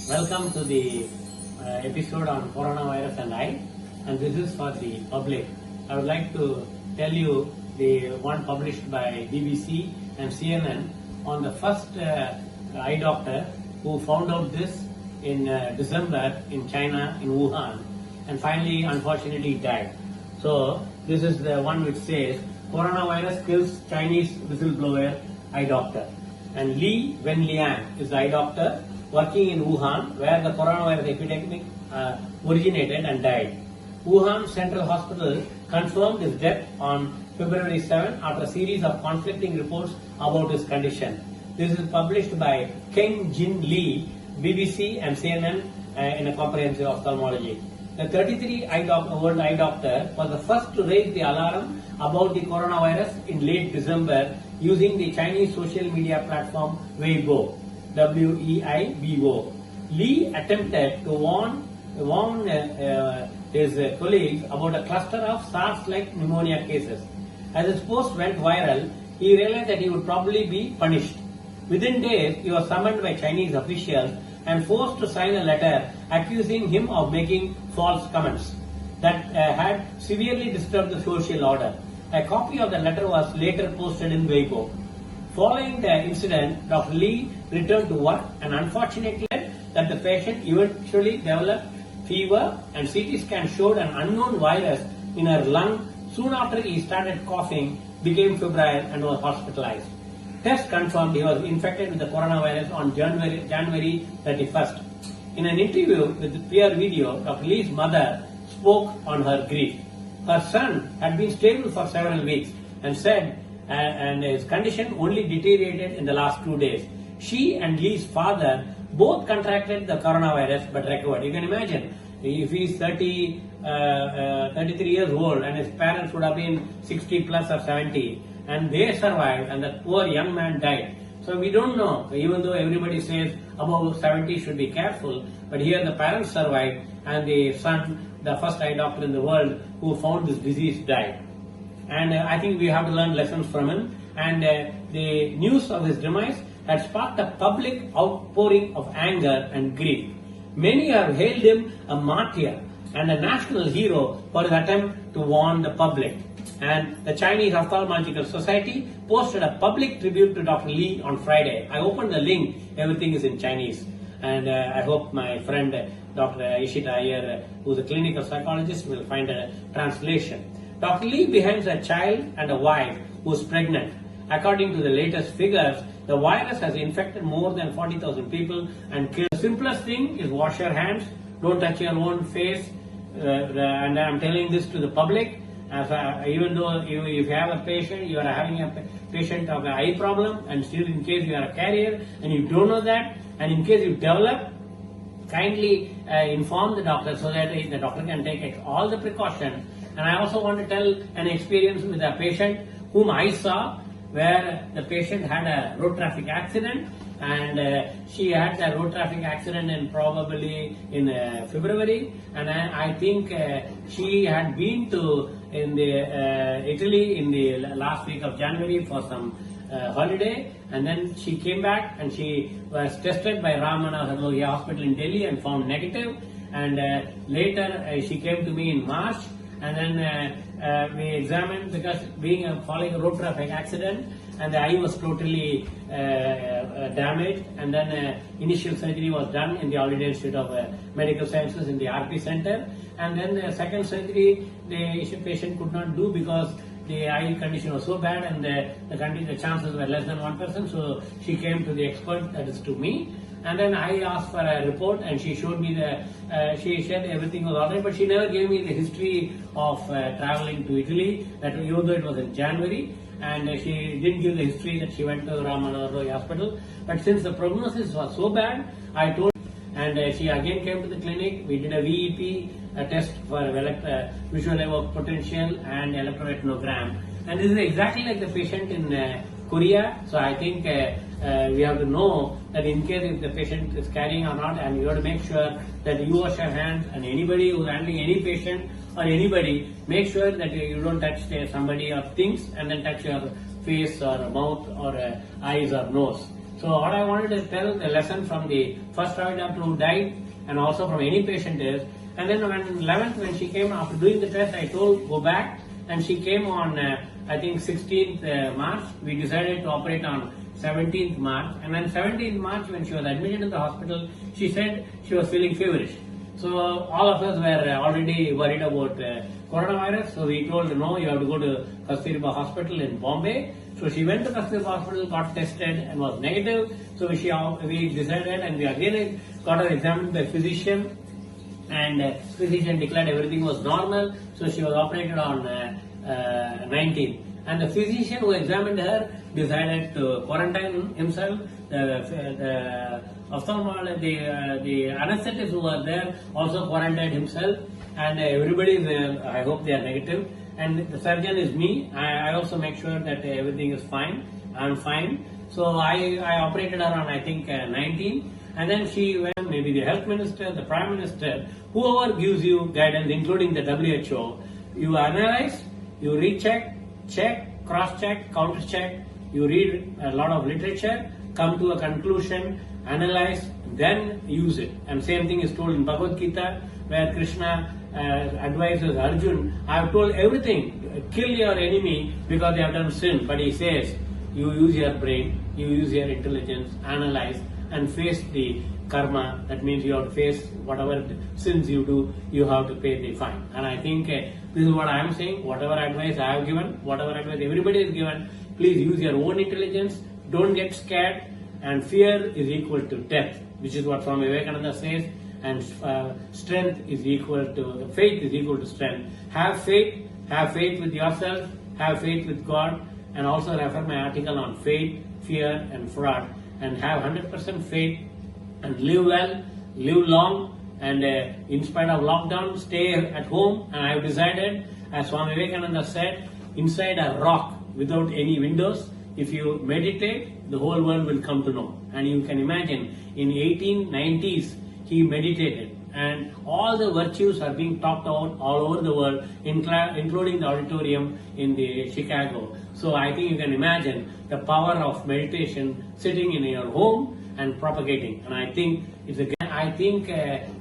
Welcome to the episode on coronavirus and I, and this is for the public. I would like to tell you the one published by BBC and CNN on the first eye doctor who found out this in December in China, in Wuhan, and finally, unfortunately, died. So, this is the one which says, coronavirus kills Chinese whistleblower eye doctor. And Li Wenliang is the eye doctor working in Wuhan, where the coronavirus epidemic originated and died. Wuhan Central Hospital confirmed his death on February 7 after a series of conflicting reports about his condition. This is published by Keng Jin Lee, BBC and CNN in a comprehensive ophthalmology. The 33-year-old eye doctor was the first to raise the alarm about the coronavirus in late December using the Chinese social media platform Weibo, W-E-I-B-O. Li attempted to warn his colleagues about a cluster of SARS-like pneumonia cases. As his post went viral, he realized that he would probably be punished. Within days, he was summoned by Chinese officials and forced to sign a letter accusing him of making false comments that had severely disturbed the social order. A copy of the letter was later posted in Weibo. Following the incident, Dr. Li returned to work and unfortunately that the patient eventually developed fever and CT scan showed an unknown virus in her lung. Soon after he started coughing, became febrile and was hospitalized. Test confirmed he was infected with the coronavirus on January 31st. In an interview with Peer Video, Dr. Li's mother spoke on her grief. Her son had been stable for several weeks and said and his condition only deteriorated in the last 2 days. She and Li's father both contracted the coronavirus but recovered. You can imagine if he's 33 years old and his parents would have been 60 plus or 70 and they survived and that poor young man died. So we don't know, even though everybody says above 70 should be careful, but here the parents survived and the son, the first eye doctor in the world who found this disease, died. And I think we have to learn lessons from him. And the news of his demise had sparked a public outpouring of anger and grief. Many have hailed him a martyr and a national hero for his attempt to warn the public. And the Chinese Ophthalmological Society posted a public tribute to Dr. Li on Friday. I opened the link, everything is in Chinese. And I hope my friend Dr. Ishita Iyer, who's a clinical psychologist, will find a translation. Dr. Li behind a child and a wife who's pregnant. According to the latest figures, the virus has infected more than 40,000 people and killed. The simplest thing is wash your hands, don't touch your own face. And I'm telling this to the public. Even though if you have a patient, you are having a patient of an eye problem, and still in case you are a carrier and you don't know that, and in case you develop, kindly inform the doctor so that the doctor can take all the precautions. And I also want to tell an experience with a patient whom I saw, where the patient had a road traffic accident, and she had the road traffic accident in probably in February, and I think she had been to in the Italy in the last week of January for some holiday, and then she came back and she was tested by Ramana Hospital in Delhi and found negative, and later she came to me in March, and then we examined because following a road traffic accident, and the eye was totally damaged, and then initial surgery was done in the All India Institute of Medical Sciences in the RP Center, and then the second surgery the patient could not do because the eye condition was so bad and the chances were less than 1%, so she came to the expert, that is to me. And then I asked for a report and she showed me she said everything was alright, but she never gave me the history of traveling to Italy, that even though it was in January, and she didn't give the history that she went to Ramana Hospital. But since the prognosis was so bad, I told, and she again came to the clinic. We did a VEP, a test for visual evoked potential and electroretinogram. And this is exactly like the patient in Korea. So I think we have to know that in case if the patient is carrying or not, and you have to make sure that you wash your hands, and anybody who's handling any patient or anybody, make sure that you don't touch somebody or things and then touch your face or mouth or eyes or nose. So what I wanted to tell the lesson from the first private doctor who died and also from any patient is, and then when 11th when she came after doing the test, I told go back, and she came on I think 16th March. We decided to operate on 17th March, and then 17th March when she was admitted in the hospital, she said she was feeling feverish. So all of us were already worried about coronavirus. So we told no, you have to go to Kasturiba Hospital in Bombay. So she went to Kasturiba Hospital, got tested and was negative. So we decided, and we again got her examined by physician, and physician declared everything was normal. So she was operated on 19th. And the physician who examined her decided to quarantine himself. The ophthalmologist, the anesthetist who was there also quarantined himself, and everybody is, I hope they are negative. And the surgeon is me. I also make sure that everything is fine. I'm fine. So I operated her on I think 19, and then she went, maybe the health minister, the prime minister, whoever gives you guidance, including the WHO, you analyze, you recheck, check, cross-check, counter-check, you read a lot of literature, come to a conclusion, analyze, then use it. And same thing is told in Bhagavad Gita, where Krishna advises Arjun, I have told everything, kill your enemy because they have done sin. But he says, you use your brain, you use your intelligence, analyze and face the karma. That means you have to face whatever sins you do, you have to pay the fine. And I think this is what I am saying. Whatever advice I have given, whatever advice everybody has given, please use your own intelligence. Don't get scared. And fear is equal to death, which is what Swami Vivekananda says. And strength is equal to, faith is equal to strength. Have faith with yourself, have faith with God, and also refer my article on faith, fear and fraud. And have 100% faith and live well, live long, and in spite of lockdown, stay at home. And I have decided, as Swami Vivekananda said, inside a rock without any windows, if you meditate, the whole world will come to know. And you can imagine, in 1890s, he meditated, and all the virtues are being talked out all over the world, including the auditorium in the Chicago. So I think you can imagine the power of meditation sitting in your home and propagating. And I think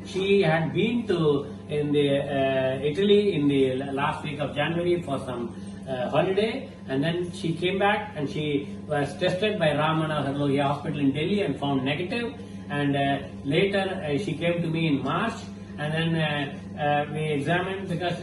she had been to in the Italy in the last week of January for some holiday, and then she came back and she was tested by Ramana Lohiya Hospital in Delhi and found negative. And later she came to me in March, and then we examined, because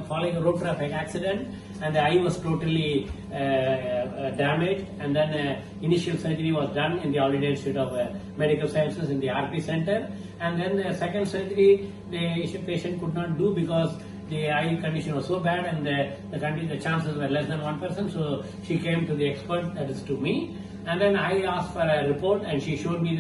following a road traffic accident, and the eye was totally damaged, and then initial surgery was done in the All India Institute of Medical Sciences in the RP Center, and then the second surgery the patient could not do because the eye condition was so bad, and the chances were less than 1%. So she came to the expert, that is to me. And then I asked for a report, and she showed me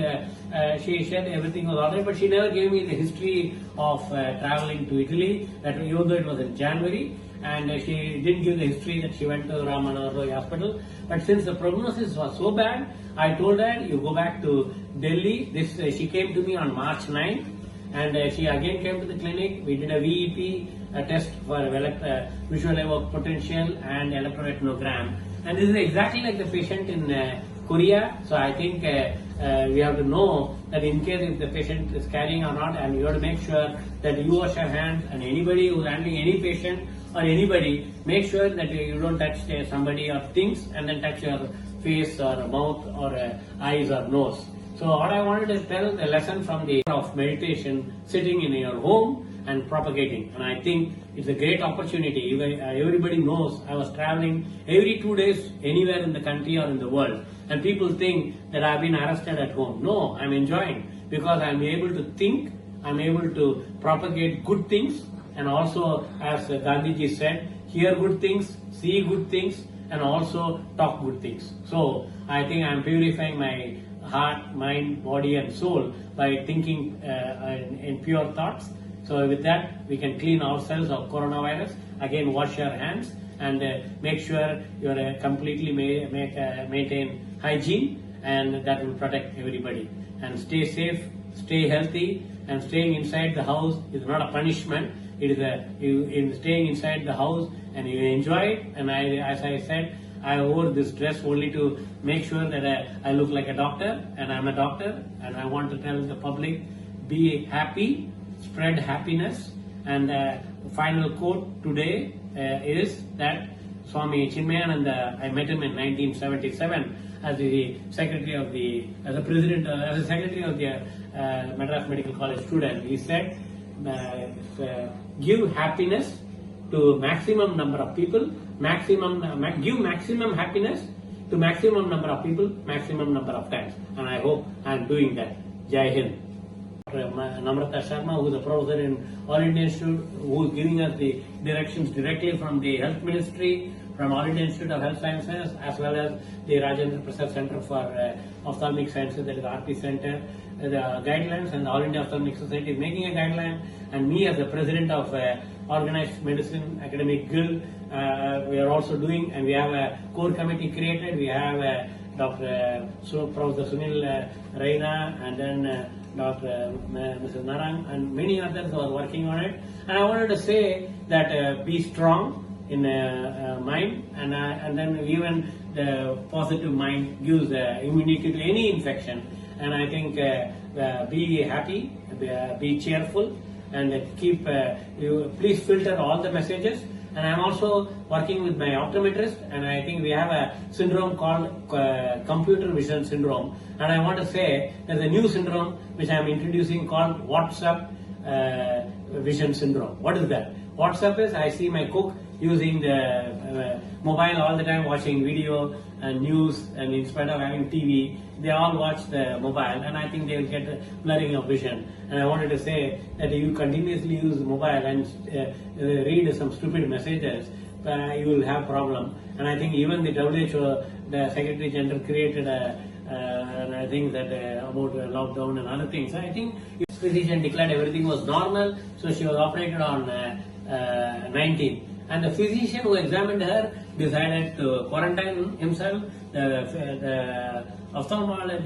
she said everything was alright, but she never gave me the history of traveling to Italy, that even though it was in January, and she didn't give the history that she went to Ramana Hospital. But since the prognosis was so bad, I told her, you go back to Delhi. She came to me on March 9th, and she again came to the clinic. We did a VEP, a test for visual evoked potential and electroretinogram. And this is exactly like the patient in Korea. So I think we have to know that in case if the patient is carrying or not, and you have to make sure that you wash your hands, and anybody who is handling any patient or anybody, make sure that you don't touch somebody or things and then touch your face or mouth or eyes or nose. So what I wanted to tell, the lesson from the of meditation, sitting in your home and propagating. And I think it's a great opportunity. Everybody knows I was traveling every 2 days anywhere in the country or in the world. And people think that I've been arrested at home. No, I'm enjoying, because I'm able to think, I'm able to propagate good things, and also, as Gandhiji said, hear good things, see good things, and also talk good things. So I think I'm purifying my heart, mind, body and soul by thinking in pure thoughts. So with that, we can clean ourselves of coronavirus. Again, wash your hands and make sure you completely maintain hygiene, and that will protect everybody. And stay safe, stay healthy, and staying inside the house is not a punishment. It is in staying inside the house, and you enjoy it. And as I said, I wore this dress only to make sure that I look like a doctor, and I'm a doctor, and I want to tell the public, be happy, spread happiness. And final quote today is that Swami Chinmayananda, I met him in 1977 as the secretary of the, as a president, as a secretary of the Madras Medical College student. He said, give happiness to maximum number of people, give maximum happiness to maximum number of people, maximum number of times. And I hope I am doing that. Jai Hind. Namrata Sharma, who is a professor in All India Institute, who is giving us the directions directly from the Health Ministry, from All India Institute of Health Sciences, as well as the Rajendra Prasad Center for Ophthalmic Sciences, that is RP Center, the guidelines, and the All India Ophthalmic Society is making a guideline, and me as the president of Organized Medicine Academic Guild, we are also doing, and we have a core committee created. We have Dr. Professor Sunil Raina, and then Dr. Mrs. Narang, and many others who are working on it. And I wanted to say that be strong in mind, and then even the positive mind gives immunity to any infection. And I think be happy, be cheerful, and keep. Please filter all the messages. And I'm also working with my optometrist, and I think we have a syndrome called computer vision syndrome. And I want to say there's a new syndrome which I'm introducing called WhatsApp vision syndrome. What is that? WhatsApp is, I see my cook using the mobile all the time, watching video and news, and in spite of having TV, they all watch the mobile, and I think they will get blurring of vision. And I wanted to say that if you continuously use the mobile and read some stupid messages, you will have problem. And I think even the WHO, the Secretary General created and I think that about lockdown and other things. I think the physician declared everything was normal, so she was operated on 19. And the physician who examined her decided to quarantine himself. The ophthalmologist,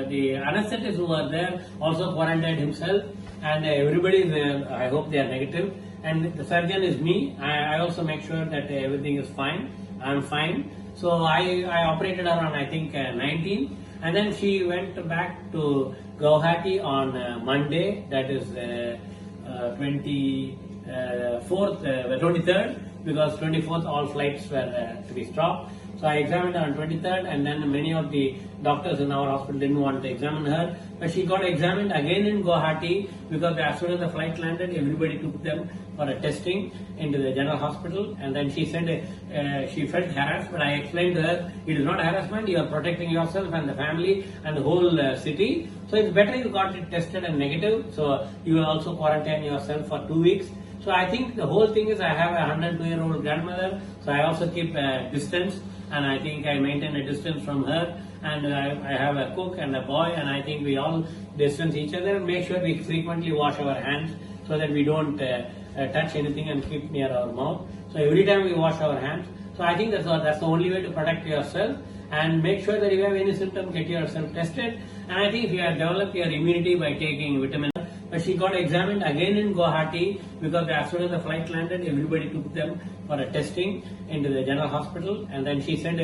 the anesthetist who was there also quarantined himself. And everybody is, I hope they are negative. And the surgeon is me. I also make sure that everything is fine. I'm fine. So I operated her on, I think, 19. And then she went back to Guwahati on Monday, that is 23rd, because 24th all flights were to be stopped. So I examined her on 23rd, and then many of the doctors in our hospital didn't want to examine her. But she got examined again in Guwahati, because as soon as the flight landed, everybody took them for a testing into the general hospital. And then she said she felt harassed, but I explained to her, it is not harassment, you are protecting yourself and the family and the whole city. So it's better you got it tested and negative. So you will also quarantine yourself for 2 weeks. So I think the whole thing is, I have a 102-year-old grandmother, so I also keep a distance, and I think I maintain a distance from her, and I have a cook and a boy, and I think we all distance each other and make sure we frequently wash our hands so that we don't touch anything and keep near our mouth. So every time we wash our hands. So I think that's the only way to protect yourself, and make sure that if you have any symptom, get yourself tested. And I think if you have developed your immunity by taking vitamin. But she got examined again in Guwahati, because as soon as the flight landed, everybody took them for a testing into the general hospital. And then she said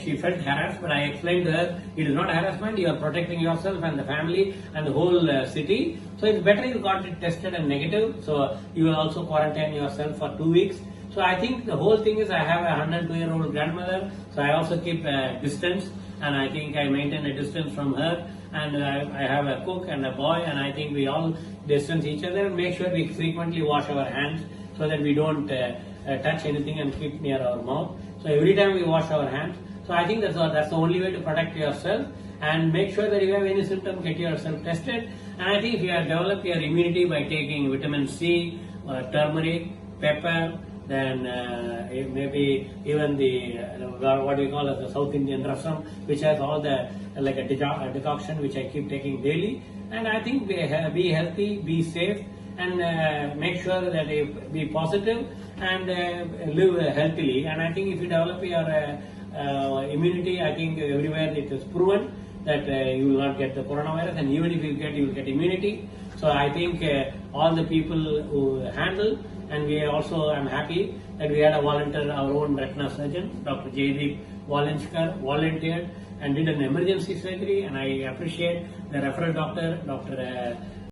she felt harassed, but I explained to her, it is not harassment, you are protecting yourself and the family and the whole city. So it's better you got it tested and negative. So you will also quarantine yourself for 2 weeks. So I think the whole thing is, I have a 102-year-old grandmother, so I also keep a distance, and I think I maintain a distance from her. And I have a cook and a boy, and I think we all distance each other and make sure we frequently wash our hands so that we don't touch anything and keep near our mouth. So every time we wash our hands. So I think that's the only way to protect yourself, and make sure that if you have any symptom, get yourself tested. And I think if you have developed your immunity by taking vitamin C, turmeric, pepper, then maybe even the what we call as the South Indian rasam, which has all the like a decoction which I keep taking daily. And I think be healthy, be safe, and make sure that you be positive and live healthily. And I think if you develop your immunity, I think everywhere it is proven that you will not get the coronavirus, and even if you will get immunity. So I think all the people who handle, and we also, I'm happy that we had a volunteer, our own retina surgeon, Dr. Jaydeep Walinskar, volunteered and did an emergency surgery, and I appreciate the referral doctor, Dr.